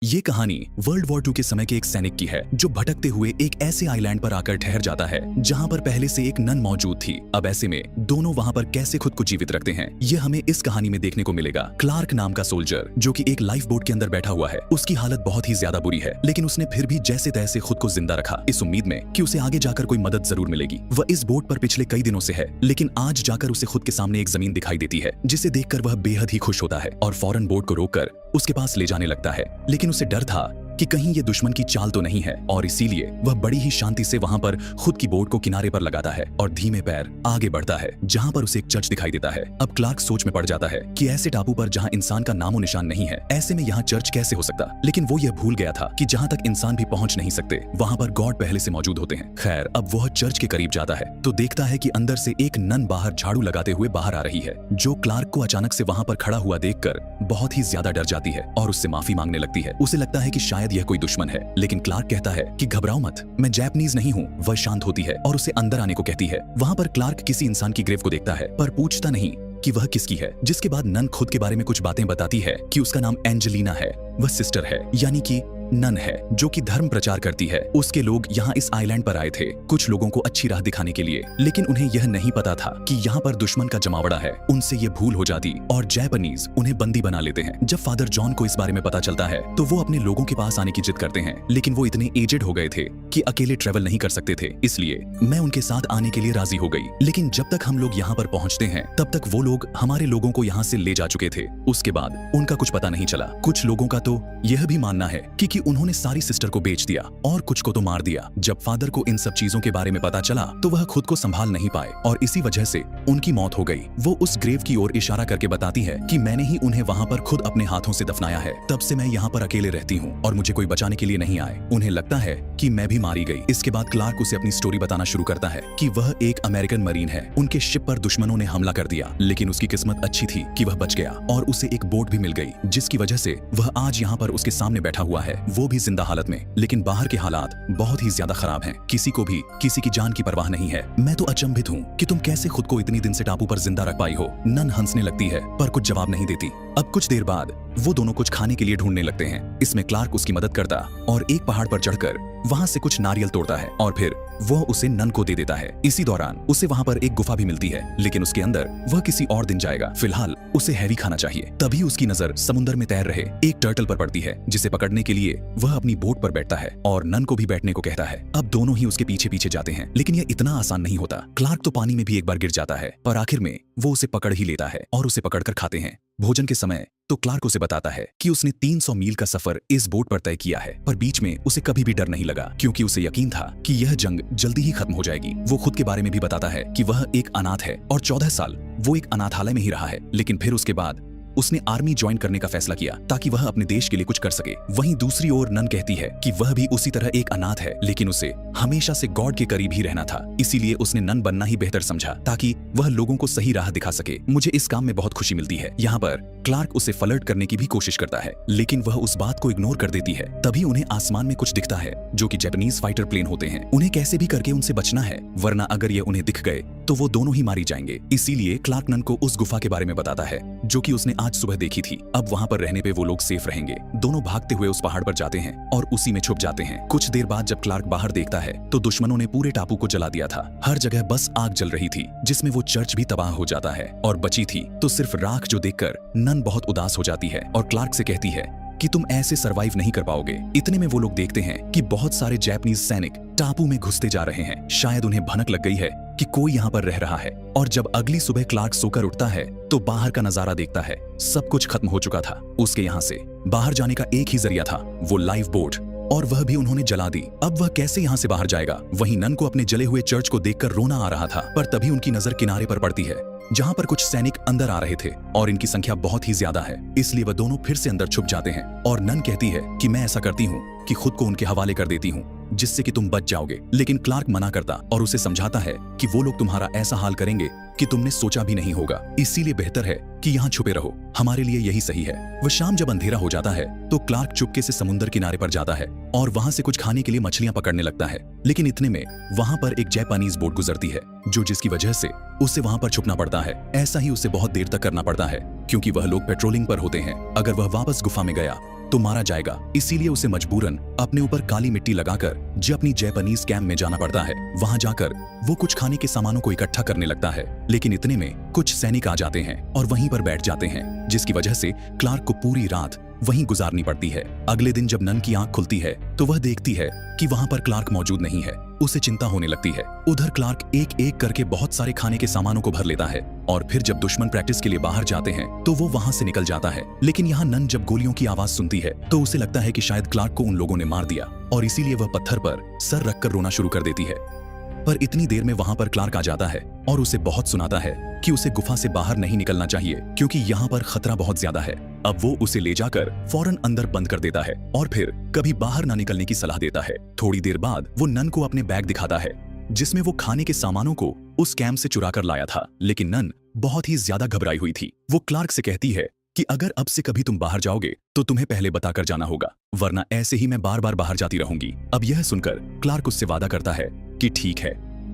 ये कहानी world war 2 के समय के एक सैनिक की है जो भटकते हुए एक ऐसे आइलैंड पर आकर ठहर जाता है जहां पर पहले से एक नन मौजूद थी। अब ऐसे में दोनों वहां पर कैसे खुद को जीवित रखते हैं ये हमें इस कहानी में देखने को मिलेगा। क्लार्क नाम का सोल्जर जो कि एक लाइफ बोट के अंदर बैठा हुआ है, उसकी हालत बहुत ही ज्यादा बुरी है, लेकिन उसने फिर भी जैसे तैसे खुद को जिंदा रखा इस उम्मीद में कि उसे आगे जाकर कोई मदद जरूर मिलेगी। वह इस बोट पर पिछले कई दिनों से है, लेकिन आज जाकर उसे खुद के सामने एक जमीन दिखाई देती है जिसे देखकर वह बेहद ही खुश होता है और फौरन बोट को रोककर उसके पास ले जाने लगता है। लेकिन उसे डर था कि कहीं ये दुश्मन की चाल तो नहीं है और इसीलिए वह बड़ी ही शांति से वहां पर खुद की बोट को किनारे पर लगाता है और धीमे पैर आगे बढ़ता है जहां पर उसे एक चर्च दिखाई देता है। अब क्लार्क सोच में पड़ जाता है कि ऐसे टापू पर जहां इंसान का नामो निशान नहीं है, ऐसे में यहाँ चर्च कैसे हो सकता। लेकिन वो यह भूल गया था कि जहां तक इंसान भी पहुंच नहीं सकते वहां पर गॉड पहले से मौजूद होते हैं। खैर, अब वह चर्च के करीब जाता है तो देखता है कि अंदर से एक नन बाहर झाड़ू लगाते हुए बाहर आ रही है, जो क्लार्क को अचानक से वहां पर खड़ा हुआ देखकर बहुत ही ज्यादा डर जाती है और उससे माफी मांगने लगती है। उसे लगता है कि शायद यह कोई दुश्मन है, लेकिन क्लार्क कहता है कि घबराओ मत, मैं जापानीज नहीं हूँ। वह शांत होती है और उसे अंदर आने को कहती है। वहां पर क्लार्क किसी इंसान की ग्रेव को देखता है पर पूछता नहीं कि वह किसकी है, जिसके बाद नन खुद के बारे में कुछ बातें बताती है कि उसका नाम एंजेलिना है, वह सिस्टर है यानी कि नन है जो कि धर्म प्रचार करती है। उसके लोग यहाँ इस आइलैंड पर आए थे कुछ लोगों को अच्छी राह दिखाने के लिए, लेकिन उन्हें यह नहीं पता था कि यहाँ पर दुश्मन का जमावड़ा है। उनसे ये भूल हो जाती और जापानीज उन्हें बंदी बना लेते हैं। जब फादर जॉन को इस बारे में पता चलता है तो वो अपने लोगों के पास आने की जिद करते हैं, लेकिन वो इतने एजेड हो गए थे कि अकेले ट्रेवल नहीं कर सकते थे, इसलिए मैं उनके साथ आने के लिए राजी हो गई। लेकिन जब तक हम लोग यहाँ पर पहुँचते हैं तब तक वो लोग हमारे लोगों को यहाँ से ले जा चुके थे। उसके बाद उनका कुछ पता नहीं चला। कुछ लोगों का तो यह भी मानना है कि उन्होंने सारी सिस्टर को बेच दिया और कुछ को तो मार दिया। जब फादर को इन सब चीजों के बारे में पता चला तो वह खुद को संभाल नहीं पाए और इसी वजह से उनकी मौत हो गई। वो उस ग्रेव की ओर इशारा करके बताती है कि मैंने ही उन्हें वहां पर खुद अपने हाथों से दफनाया है, तब से मैं यहाँ पर अकेले रहती हूँ और मुझे कोई बचाने के लिए नहीं आए। उन्हें लगता है कि मैं भी मारी गई। इसके बाद क्लार्क उसे अपनी स्टोरी बताना शुरू करता है कि वह एक अमेरिकन मरीन है, उनके शिप पर दुश्मनों ने हमला कर दिया, लेकिन उसकी किस्मत अच्छी थी कि वह बच गया और उसे एक बोट भी मिल गई जिसकी वजह से वह आज यहाँ पर उसके सामने बैठा हुआ है, वो भी जिंदा हालत में। लेकिन बाहर के हालात बहुत ही ज्यादा खराब हैं, किसी को भी किसी की जान की परवाह नहीं है। मैं तो अचंभित हूँ कि तुम कैसे खुद को इतनी दिन से टापू पर जिंदा रख पाई हो। नन हंसने लगती है पर कुछ जवाब नहीं देती। अब कुछ देर बाद वो दोनों कुछ खाने के लिए ढूंढने लगते हैं। इसमें क्लार्क उसकी मदद करता और एक पहाड़ पर चढ़कर वहां से कुछ नारियल तोड़ता है और फिर वह उसे नन को दे देता है। इसी दौरान उसे वहां पर एक गुफा भी मिलती है, लेकिन उसके अंदर वह किसी और दिन जाएगा। फिलहाल उसे हैवी खाना चाहिए। तभी उसकी नजर समुद्र में तैर रहे एक टर्टल पर पड़ती है, जिसे पकड़ने के लिए वह अपनी बोट पर बैठता है और नन को भी बैठने को कहता है। अब दोनों ही उसके पीछे पीछे जाते हैं, लेकिन यह इतना आसान नहीं होता। क्लार्क तो पानी में भी एक बार गिर जाता है पर आखिर में वो उसे पकड़ ही लेता है और उसे पकड़कर खाते हैं। भोजन के समय तो क्लार्क उसे बताता है कि उसने 300 मील का सफर इस बोट पर तय किया है, पर बीच में उसे कभी भी डर नहीं लगा क्योंकि उसे यकीन था कि यह जंग जल्दी ही खत्म हो जाएगी। वो खुद के बारे में भी बताता है कि वह एक अनाथ है और 14 साल वो एक अनाथालय में ही रहा है, लेकिन फिर उसके बाद उसने आर्मी ज्वाइन करने का फैसला किया ताकि वह अपने देश के लिए कुछ कर सके। वहीं दूसरी ओर नन कहती है कि वह भी उसी तरह एक अनाथ है, लेकिन उसे हमेशा से गॉड के करीब ही रहना था, इसीलिए उसने नन बनना ही बेहतर समझा ताकि वह लोगों को सही राह दिखा सके। मुझे इस काम में बहुत खुशी मिलती है। यहाँ पर क्लार्क उसे फ्लर्ट करने की भी कोशिश करता है, लेकिन वह उस बात को इग्नोर कर देती है। तभी उन्हें आसमान में कुछ दिखता है जो कि जापानीज फाइटर प्लेन होते हैं। उन्हें कैसे भी करके उनसे बचना है, वरना अगर ये उन्हें दिख गए तो वो दोनों ही मारी जाएंगे। इसीलिए क्लार्क नन को उस गुफा के बारे में बताता है जो कि उसने आज सुबह देखी थी। अब वहां पर रहने पे वो लोग सेफ रहेंगे। दोनों भागते हुए उस पहाड़ पर जाते हैं और उसी में छुप जाते हैं। कुछ देर बाद जब क्लार्क बाहर देखता है तो दुश्मनों ने पूरे टापू को जला दिया था। हर जगह बस आग जल रही थी, जिसमें वो चर्च भी तबाह हो जाता है और बची थी तो सिर्फ राख, जो देखकर नन बहुत उदास हो जाती है और क्लार्क से कहती है कि तुम ऐसे सरवाइव नहीं कर पाओगे। इतने में वो लोग देखते हैं कि बहुत सारे जापानीज सैनिक टापू में घुसते जा रहे हैं। शायद उन्हें भनक लग गई है कि कोई यहाँ पर रह रहा है। और जब अगली सुबह क्लार्क सोकर उठता है तो बाहर का नजारा देखता है। सब कुछ खत्म हो चुका था। उसके यहाँ से बाहर जाने का एक ही जरिया था, वो लाइफ बोट, और वह भी उन्होंने जला दी। अब वह कैसे यहाँ से बाहर जाएगा। वहीं नन को अपने जले हुए चर्च को देखकर रोना आ रहा था, पर तभी उनकी नजर किनारे पर पड़ती है जहाँ पर कुछ सैनिक अंदर आ रहे थे और इनकी संख्या बहुत ही ज्यादा है, इसलिए वह दोनों फिर से अंदर छुप जाते हैं। और नन कहती है कि मैं ऐसा करती हूँ कि खुद को उनके हवाले कर देती हूँ जिससे कि तुम बच जाओगे, लेकिन क्लार्क मना करता और उसे समझाता है कि वो लोग तुम्हारा ऐसा हाल करेंगे कि तुमने सोचा भी नहीं होगा, इसीलिए बेहतर है कि यहाँ छुपे रहो, हमारे लिए यही सही है। वह शाम जब अंधेरा हो जाता है तो क्लार्क चुपके से समुद्र किनारे पर जाता है और वहां से कुछ खाने के लिए मछलियां पकड़ने लगता है, लेकिन इतने में वहां पर एक जापानीज बोट गुजरती है जिसकी वजह से उसे वहां पर छुपना पड़ता है। ऐसा ही उसे बहुत देर तक करना पड़ता है क्योंकि वह लोग पेट्रोलिंग पर होते हैं। अगर वह वापस गुफा में गया तो मारा जाएगा। इसीलिए उसे मजबूरन अपने ऊपर काली मिट्टी लगाकर अपनी जापानीज कैंप में जाना पड़ता है। वहां जाकर वो कुछ खाने के सामानों को इकट्ठा करने लगता है, लेकिन इतने में कुछ सैनिक आ जाते हैं और वहीं पर बैठ जाते हैं, जिसकी वजह से क्लार्क को पूरी रात वहीं गुजारनी पड़ती है। अगले दिन जब नन की आंख खुलती है तो वह देखती है कि वहां पर क्लार्क मौजूद नहीं है। उसे चिंता होने लगती है। उधर क्लार्क एक एक करके बहुत सारे खाने के सामानों को भर लेता है और फिर जब दुश्मन प्रैक्टिस के लिए बाहर जाते हैं तो वो वहां से निकल जाता है। लेकिन यहाँ नन जब गोलियों की आवाज सुनती है तो उसे लगता है कि शायद क्लार्क को उन लोगों ने मार दिया और इसीलिए वह पत्थर पर सर रखकर रोना शुरू कर देती है। पर इतनी देर में वहां पर क्लार्क आ जाता है और उसे बहुत सुनाता है कि उसे गुफा से बाहर नहीं निकलना चाहिए क्योंकि यहाँ पर खतरा बहुत ज्यादा है। अब वो उसे ले जाकर फौरन अंदर बंद कर देता है और फिर कभी बाहर ना निकलने की सलाह देता है। थोड़ी देर बाद वो नन को अपने बैग दिखाता है जिसमें वो खाने के सामानों को उस कैंप से चुरा कर लाया था। लेकिन नन बहुत ही ज्यादा घबराई हुई थी। वो क्लार्क से कहती है कि अगर अब से कभी तुम बाहर जाओगे तो तुम्हें पहले बताकर जाना होगा, वरना ऐसे ही मैं बार बार बाहर जाती रहूंगी। अब यह सुनकर क्लार्क उससे वादा करता है कि ठीक है,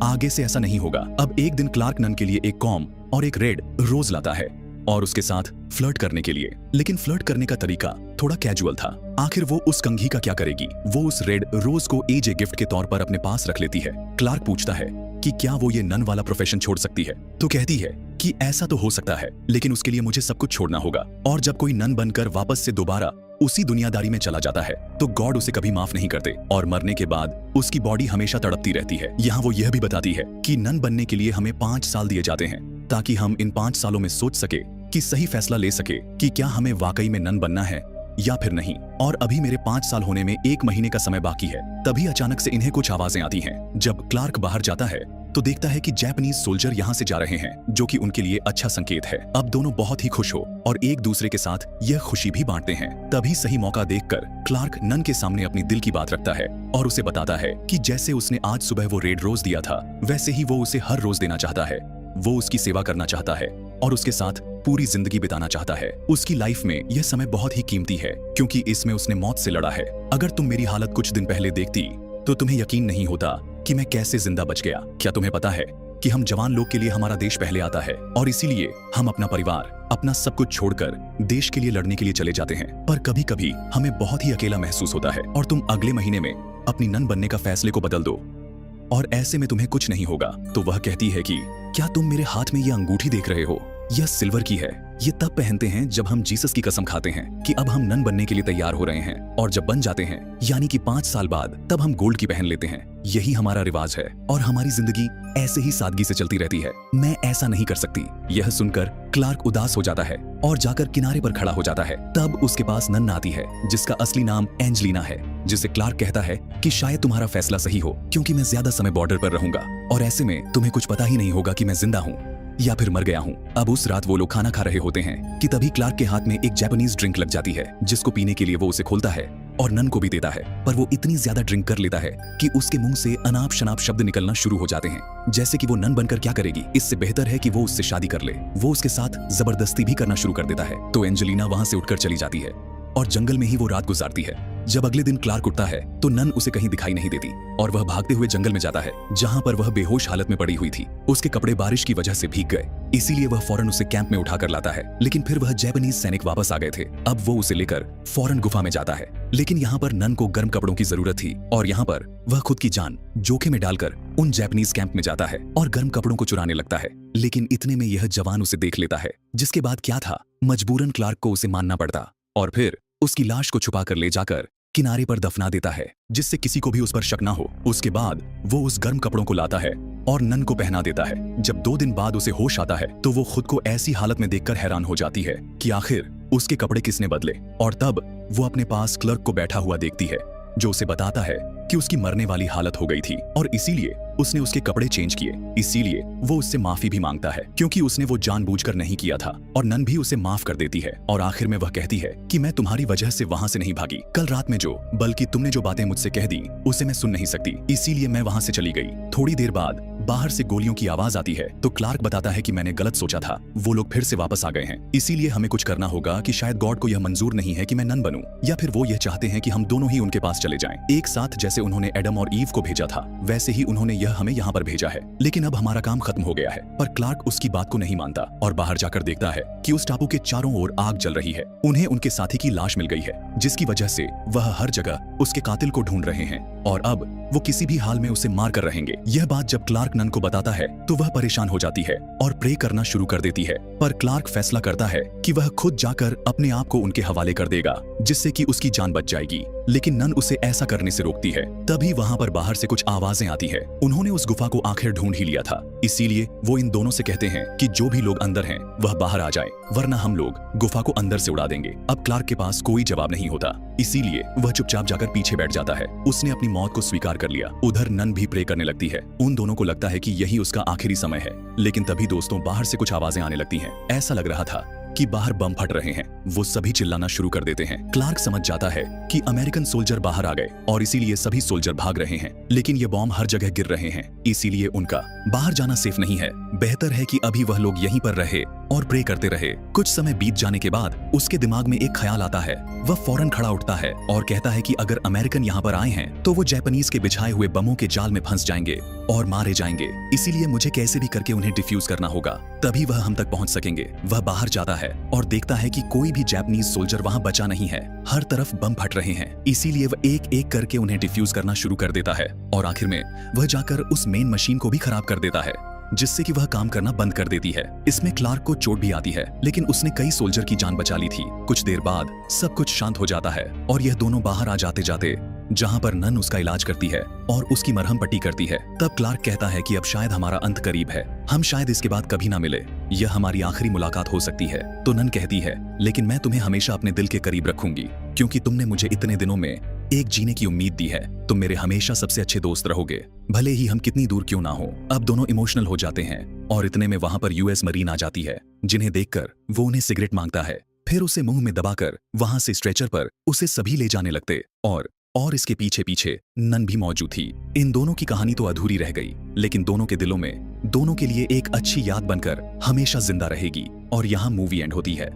आगे से ऐसा नहीं होगा। अब एक दिन क्लार्क नन के लिए एक कॉम और एक रेड रोज लाता है और उसके साथ फ्लर्ट करने के लिए। लेकिन फ्लर्ट करने का तरीका थोड़ा कैजुअल था। आखिर वो उस कंघी का क्या करेगी? वो उस रेड रोज को एज ए गिफ्ट के तौर पर अपने पास रख लेती है। क्लार्क पूछता है कि क्या वो ये नन वाला प्रोफेशन छोड़ सकती है? तो कहती है कि ऐसा तो हो सकता है, लेकिन उसके लिए मुझे सब कुछ छोड़ना होगा। और जब कोई नन बनकर वापस से दोबारा उसी दुनियादारी में चला जाता है तो गॉड उसे कभी माफ नहीं करते और मरने के बाद उसकी बॉडी हमेशा तड़पती रहती है। यहाँ वो यह भी बताती है कि नन बनने के लिए हमें 5 साल दिए जाते हैं ताकि हम इन 5 सालों में सोच सके कि सही फैसला ले सके कि क्या हमें वाकई में नन बनना है या फिर नहीं। और अभी मेरे 5 साल होने में 1 महीने का समय बाकी है। तभी अचानक से इन्हें कुछ आवाजें आती हैं। जब क्लार्क बाहर जाता है तो देखता है कि जापानीज सोल्जर यहाँ से जा रहे हैं, जो कि उनके लिए अच्छा संकेत है। अब दोनों बहुत ही खुश हो और एक दूसरे के साथ यह खुशी भी बांटते हैं। तभी सही मौका देखकर क्लार्क नन के सामने अपनी दिल की बात रखता है और उसे बताता है कि जैसे उसने आज सुबह वो रेड रोज दिया था, वैसे ही वो उसे हर रोज देना चाहता है। वो उसकी सेवा करना चाहता है और उसके साथ पूरी जिंदगी बिताना चाहता है। उसकी लाइफ में यह समय बहुत ही कीमती है क्योंकि इसमें उसने मौत से लड़ा है। अगर तुम मेरी हालत कुछ दिन पहले देखती तो तुम्हें यकीन नहीं होता कि मैं कैसे जिंदा बच गया। क्या तुम्हें पता है कि हम जवान लोग के लिए हमारा देश पहले आता है और इसीलिए हम अपना परिवार, अपना सब कुछ छोड़कर देश के लिए लड़ने के लिए चले जाते हैं। पर कभी कभी हमें बहुत ही अकेला महसूस होता है और तुम अगले महीने में अपनी नन बनने का फैसले को बदल दो और ऐसे में तुम्हें कुछ नहीं होगा। तो वह कहती है कि क्या तुम मेरे हाथ में यह अंगूठी देख रहे हो? यह सिल्वर की है। ये तब पहनते हैं जब हम जीसस की कसम खाते हैं कि अब हम नन बनने के लिए तैयार हो रहे हैं, और जब बन जाते हैं यानी कि 5 साल बाद, तब हम गोल्ड की पहन लेते हैं। यही हमारा रिवाज है और हमारी जिंदगी ऐसे ही सादगी से चलती रहती है। मैं ऐसा नहीं कर सकती। यह सुनकर क्लार्क उदास हो जाता है और जाकर किनारे पर खड़ा हो जाता है। तब उसके पास नन आती है जिसका असली नाम एंजेलिना है, जिसे क्लार्क कहता है कि शायद तुम्हारा फैसला सही हो क्योंकि मैं ज्यादा समय बॉर्डर पर रहूंगा और ऐसे में तुम्हें कुछ पता ही नहीं होगा कि मैं जिंदा हूँ या फिर मर गया हूँ। अब उस रात वो लोग खाना खा रहे होते हैं कि तभी क्लार्क के हाथ में एक जापानीज ड्रिंक लग जाती है, जिसको पीने के लिए वो उसे खोलता है और नन को भी देता है। पर वो इतनी ज्यादा ड्रिंक कर लेता है कि उसके मुंह से अनाप शनाप शब्द निकलना शुरू हो जाते हैं, जैसे कि वो नन बनकर क्या करेगी, इससे बेहतर है कि वो उससे शादी कर ले। वो उसके साथ जबरदस्ती भी करना शुरू कर देता है। तो एंजेलिना वहां से उठकर चली जाती है और जंगल में ही वो रात गुजारती है। जब अगले दिन क्लार्क उठता है तो नन उसे कहीं दिखाई नहीं देती और वह भागते हुए जंगल में जाता है जहां पर वह बेहोश हालत में पड़ी हुई थी। उसके कपड़े बारिश की वजह से भीग गए, इसीलिए वह फौरन उसे कैंप में उठाकर लाता है। लेकिन फिर वह जापानीज सैनिक वापस आ गए थे। अब वो उसे लेकर फौरन गुफा में जाता है। लेकिन यहाँ पर नन को गर्म कपड़ों की जरूरत थी और यहाँ पर वह खुद की जान जोखिम में डालकर उन जापानीज कैंप में जाता है और गर्म कपड़ों को चुराने लगता है। लेकिन इतने में यह जवान उसे देख लेता है, जिसके बाद क्या था, मजबूरन क्लार्क को उसे मानना पड़ता और फिर उसकी लाश को छुपा कर ले जाकर किनारे पर दफना देता है, जिससे किसी को भी उस पर शक ना हो। उसके बाद वो उस गर्म कपड़ों को लाता है और नन को पहना देता है। जब 2 दिन बाद उसे होश आता है तो वो खुद को ऐसी हालत में देखकर हैरान हो जाती है कि आखिर उसके कपड़े किसने बदले। और तब वो अपने पास क्लर्क को बैठा हुआ देखती है, जो उसे बताता है कि उसकी मरने वाली हालत हो गई थी और इसीलिए उसने उसके कपड़े चेंज किए। इसीलिए वो उससे माफी भी मांगता है क्योंकि उसने वो जानबूझकर नहीं किया था और नन भी उसे माफ कर देती है। और आखिर में वह कहती है कि मैं तुम्हारी वजह से वहां से नहीं भागी। कल रात में बल्कि तुमने जो बातें मुझसे कह दी उसे मैं सुन नहीं सकती, इसीलिए मैं वहां से चली गई। थोड़ी देर बाद बाहर से गोलियों की आवाज आती है तो क्लार्क बताता है कि मैंने गलत सोचा था, वो लोग फिर से वापस आ गए हैं। इसीलिए हमें कुछ करना होगा कि शायद गॉड को यह मंजूर नहीं है कि मैं नन बनूं, या फिर वो यह चाहते हैं कि हम दोनों ही उनके पास चले जाएं एक साथ। जैसे उन्होंने एडम और ईव को भेजा था, वैसे ही उन्होंने यह यह हमें यहाँ पर भेजा है, लेकिन अब हमारा काम खत्म हो गया है। पर क्लार्क उसकी बात को नहीं मानता और बाहर जाकर देखता है कि उस टापू के चारों ओर आग जल रही है। उन्हें उनके साथी की लाश मिल गई है, जिसकी वजह से वह हर जगह उसके कातिल को ढूंढ रहे हैं और अब वो किसी भी हाल में उसे मार कर रहेंगे। यह बात जब क्लार्क नन को बताता है तो वह परेशान हो जाती है और प्रे करना शुरू कर देती है। पर क्लार्क फैसला करता है कि वह खुद जाकर अपने आप को उनके हवाले कर देगा, जिससे कि उसकी जान बच जाएगी। लेकिन नन उसे ऐसा करने से रोकती है। तभी वहां पर बाहर से कुछ आवाजें आती है। उन्होंने उस गुफा को आखिर ढूंढ ही लिया था, इसीलिए वो इन दोनों से कहते हैं कि जो भी लोग अंदर हैं वह बाहर आ जाए, वरना हम लोग गुफा को अंदर से उड़ा देंगे। अब क्लार्क के पास कोई जवाब नहीं होता, इसीलिए वह चुपचाप जाकर पीछे बैठ जाता है। उसने अपनी मौत को स्वीकार कर लिया। उधर नन भी प्रे करने लगती है। उन दोनों को लगता है कि यही उसका आखिरी समय है। लेकिन तभी दोस्तों बाहर से कुछ आवाजें आने लगती हैं। ऐसा लग रहा था कि बाहर बम फट रहे हैं। वो सभी चिल्लाना शुरू कर देते हैं। क्लार्क समझ जाता है कि अमेरिकन सोल्जर बाहर आ गए और इसीलिए सभी सोल्जर भाग रहे हैं। लेकिन ये बॉम्ब हर जगह गिर रहे हैं, इसीलिए उनका बाहर जाना सेफ नहीं है। बेहतर है कि अभी वह लोग यहीं पर रहे और प्रे करते रहे। कुछ समय बीत जाने के बाद उसके दिमाग में एक ख्याल आता है। वह फौरन खड़ा उठता है और कहता है कि अगर अमेरिकन यहाँ पर आए हैं तो वो जापानीज के बिछाए हुए बमों के जाल में फंस जाएंगे और मारे जाएंगे। इसीलिए मुझे कैसे भी करके उन्हें डिफ्यूज करना होगा, तभी वह हम तक पहुंच सकेंगे। वह बाहर जाता है और देखता है कि कोई भी जापानीज सोल्जर वहां बचा नहीं है। हर तरफ बम फट रहे हैं, इसीलिए वह एक एक करके उन्हें डिफ्यूज करना शुरू कर देता है और आखिर में वह जाकर उस मेन मशीन को भी खराब कर देता है, जिससे कि वह काम करना बंद कर देती है। इसमें क्लार्क को चोट भी आती है, लेकिन उसने कई सोल्जर की जान बचा ली थी। कुछ देर बाद सब कुछ शांत हो जाता है और यह दोनों बाहर आ जाते जाते जहां पर नन उसका इलाज करती है और उसकी मरहम पट्टी करती है। तब क्लार्क कहता है कि अब शायद हमारा अंत करीब है, हम शायद इसके बाद कभी ना मिले, यह हमारी आखिरी मुलाकात हो सकती है। तो नन कहती है, लेकिन मैं तुम्हें हमेशा अपने दिल के करीब रखूंगी, क्योंकि तुमने मुझे इतने दिनों में एक जीने की उम्मीद दी है। तुम मेरे हमेशा सबसे अच्छे दोस्त रहोगे, भले ही हम कितनी दूर क्यों ना हो। अब दोनों इमोशनल हो जाते हैं और इतने में वहां पर यूएस मरीन आ जाती है, जिन्हें देखकर वो उन्हें सिगरेट मांगता है। फिर उसे मुंह में दबाकर वहां से स्ट्रेचर पर उसे सभी ले जाने लगते और इसके पीछे पीछे नन भी मौजूद थी। इन दोनों की कहानी तो अधूरी रह गई, लेकिन दोनों के दिलों में दोनों के लिए एक अच्छी याद बनकर हमेशा जिंदा रहेगी। और यहाँ मूवी एंड होती है।